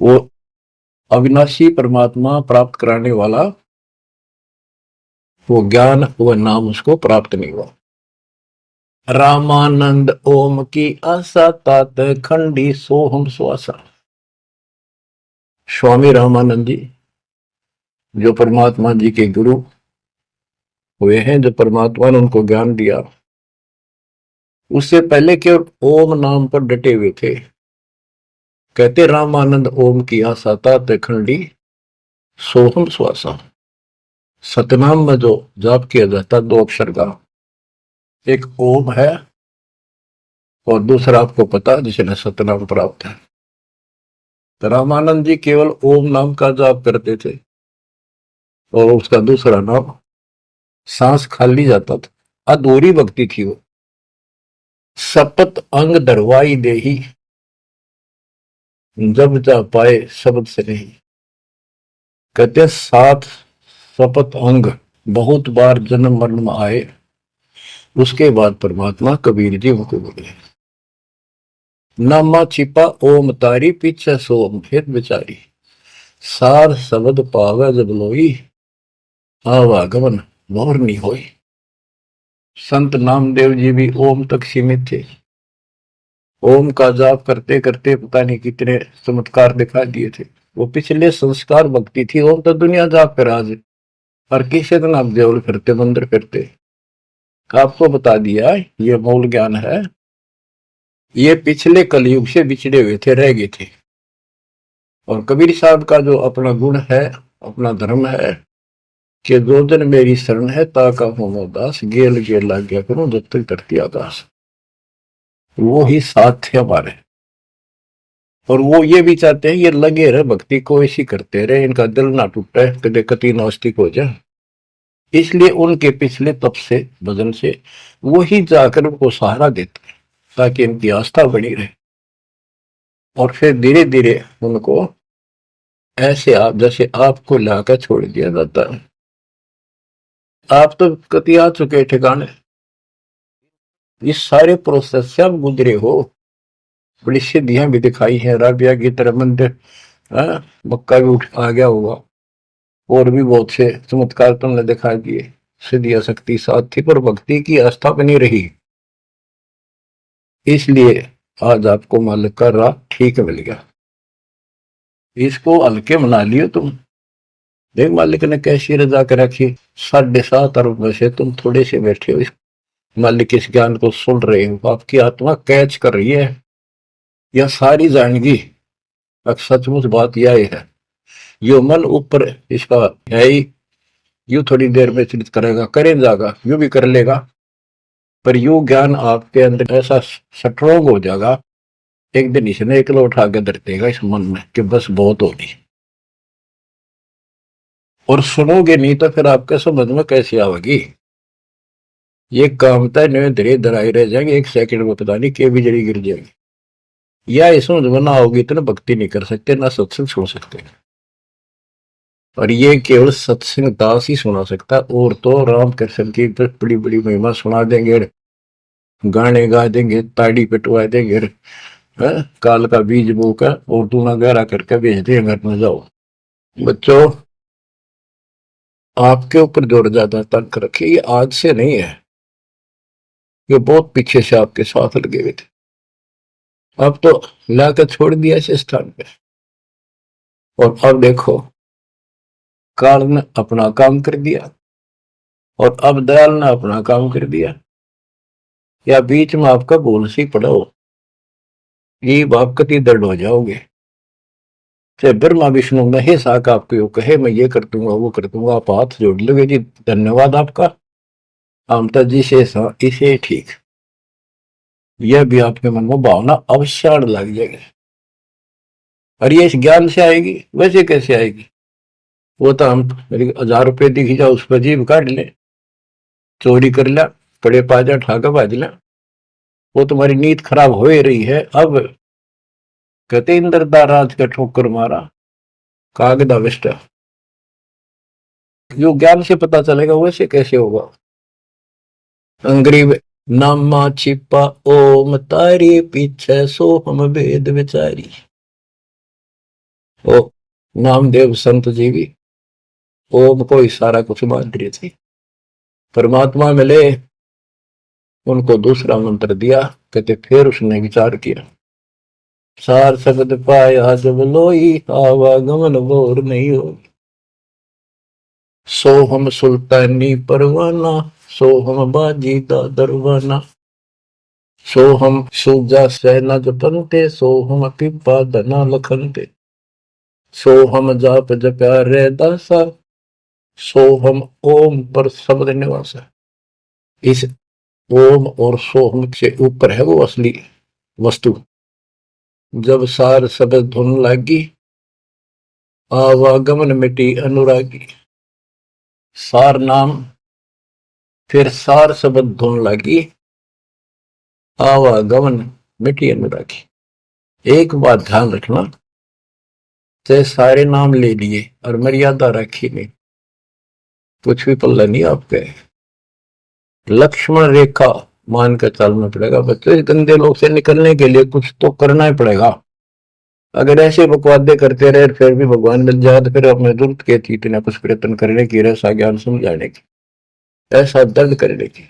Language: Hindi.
वो अविनाशी परमात्मा प्राप्त कराने वाला वो ज्ञान, वो नाम उसको प्राप्त नहीं हुआ। रामानंद ओम की आशा तात खंडी सोहम स्वासा। स्वामी रामानंद जी जो परमात्मा जी के गुरु हुए हैं, जो परमात्मा ने उनको ज्ञान दिया, उससे पहले केवल ओम नाम पर डटे हुए थे। कहते रामानंद ओम की आशा तात खंडी सोहम स्वासा। सतनाम में जो जाप किया जाता दो अक्षर का, एक ओम है और दूसरा आपको पता जिसने सतनाम प्राप्त है। तो रामानंद जी केवल ओम नाम का जाप करते थे और उसका दूसरा नाम सांस खाली जाता था, अधूरी भक्ति थी वो। सपत अंग दरवाई देही जब जा पाए शब्द से नहीं। कहते सात सपत अंग बहुत बार जन्म मरण में आए, उसके बाद परमात्मा कबीर जी उनको बोले नामा छिपा ओम तारी पीछे सोम भेद बिचारी। सार शब्द पावे जब लोई आवागमन मोर नहीं होई। संत नामदेव जी भी ओम तक सीमित थे। ओम का जाप करते करते पता नहीं कितने चमत्कार दिखा दिए थे। वो पिछले संस्कार भक्ति थी। ओम तो दुनिया जाप कर आज और किसी दिन आप देवल फिरते मंदिर फिरते। आपको बता दिया ये मूल ज्ञान है। ये पिछले कलयुग से बिछड़े हुए थे, रह गए थे। और कबीर साहब का जो अपना गुण है, अपना धर्म है कि दो दिन मेरी शरण है ताका हो दास, गेल गेल लाग गया करूं जब तक धरती आकाश। वो ही साथ थे हमारे। और वो ये भी चाहते हैं ये लगे रहे भक्ति को, ऐसी करते रहे, इनका दिल ना टूटे, कदे कति नास्तिक हो जाए। इसलिए उनके पिछले तप से, भजन से वो ही जाकर उनको सहारा देते हैं ताकि इनकी आस्था बनी रहे। और फिर धीरे धीरे उनको ऐसे आप जैसे आपको लाकर छोड़ दिया जाता है। आप तो कति आ चुके ठिकाने, इस सारे प्रोसेस से आप गुजरे हो। बड़ी सिद्धियां भी दिखाई है, राबिया की तरह मंदिर, मक्का भी उठ आ गया होगा, और भी बहुत से चमत्कार तुमने दिखा दिए। सिद्धियां शक्ति साथ थी पर भक्ति की आस्था बनी रही, इसलिए आज आपको मालिक का राह ठीक मिल गया। इसको हल्के मना लियो तुम। देख मालिक ने कैसी रजा कर रखी, 7.5 अरब में से तुम थोड़े से बैठे हो, मालिक इस ज्ञान को सुन रहे हो, आपकी आत्मा कैच कर रही है, यह सारी जाएंगी। अब सचमुच बात यह है, यो मन ऊपर इसका है ही, यू थोड़ी देर में चिंतित करेगा, करे जाएगा, यू भी कर लेगा, पर यू ज्ञान आपके अंदर ऐसा स्ट्रोंग हो जाएगा, एक दिन इसने एक उठा के धर देगा इस मन में कि बस बहुत होगी। और सुनोगे नहीं तो फिर आपके समझ में कैसे आवेगी। ये कामता है धीरे धराई रह जाएंगे, एक सेकंड में पता नहीं के भी जड़ी गिर जाएगी। या इस समझ में ना होगी तो ना भक्ति नहीं कर सकते, ना सत्संग सुन सकते। और ये केवल सत्संग दास ही सुना सकता, और तो राम कृष्ण की बड़ी बड़ी महिमा सुना देंगे, गाने गा देंगे, ताड़ी पिटवा देंगे, काल का बीज बोकर और दूना गहरा करके भेज देंगे घर में, जाओ बच्चों। आपके ऊपर जोर ज्यादा तंक रखे, ये आज से नहीं है, ये बहुत पीछे से आपके साथ लगे हुए थे। अब तो लाकर छोड़ दिया इस स्थान पे, और अब देखो काल ने अपना काम कर दिया और अब दयाल ने अपना काम कर दिया। या बीच में आपका भूल सी पड़ा हो, ये आप कति दर्द हो जाओगे। चाहे ब्रह्मा विष्णु महेश आका आपको कहे मैं ये कर दूंगा वो कर दूंगा, आप हाथ जोड़ लोगे जी धन्यवाद आपका, आमता जी से इसे ठीक। यह भी आपके मन में भावना अवश्य लग जाएगी। और ये इस ज्ञान से आएगी, वैसे कैसे आएगी। वो तो हम 1000 रुपये दिख जाओ उस पर जीव काट ले, चोरी कर लिया, पड़े पाजा ठाका बाज लिया, वो तुम्हारी नीयत खराब हो ही रही है। अब कहते इंद्रदा राज का ठोकर मारा कागदा विष्ट, जो ज्ञान से पता चलेगा वैसे कैसे होगा। अंग्रेज नामा छिपा ओम तारी पीछे सो हम वेद विचारी। ओ नामदेव संत जी भी ओम को ही सारा कुछ मान रहे थे। परमात्मा मिले, उनको दूसरा मंत्र दिया। कहते फिर उसने विचार किया, सार शब्द पाया जब लोई, आवागमन बोर नहीं हो। सो हम सुल्तानी परवाना, सो हम बाजी दा दरवाना, सो हम सूजा सैना जपनते, सो हम पिपा धना लखनते, सो हम जाप जप्या रे दासा, सो हम ओम पर शब्द निवासा। इस ओम और सोहम से ऊपर है वो असली वस्तु। जब सार शब्द धुन लागी, आवागमन मिटी अनुरागी। सार नाम, फिर सार शब्द धुन लागी, आवागमन मिटी अनुरागी। एक बात ध्यान रखना, ते सारे नाम ले लिए और मर्यादा रखी नहीं, कुछ भी पल्ला नहीं आपके। लक्ष्मण रेखा मान कर चलना पड़ेगा बच्चों। इस गंदे लोग से निकलने के लिए कुछ तो करना ही पड़ेगा। अगर ऐसे बकवादे करते रहे फिर भी भगवान मिल जाए तो फिर अपने जरूरत के थी इतना कुछ प्रयत्न करने की, ऐसा ज्ञान समझाने की, ऐसा दर्द करने की।